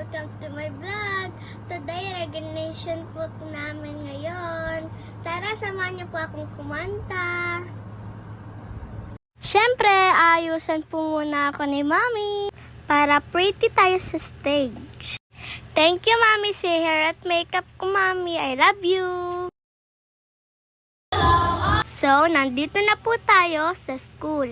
Welcome to my vlog. Today, recognition po namin ngayon. Tara, samahan niyo po akong kumanta. Siyempre, ayusan po muna ako ni Mami para pretty tayo sa stage. Thank you, Mami, sa hair at makeup ko, Mami. I love you. So, nandito na po tayo sa school.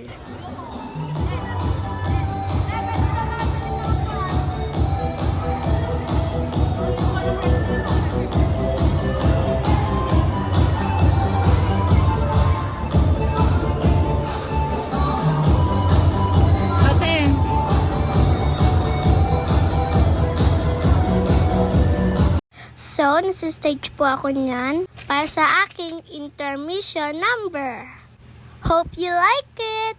So, nasa stage po ako niyan para sa aking intermission number. Hope you like it!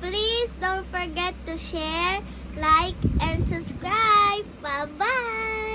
Please don't forget to share, like, and subscribe. Bye-bye!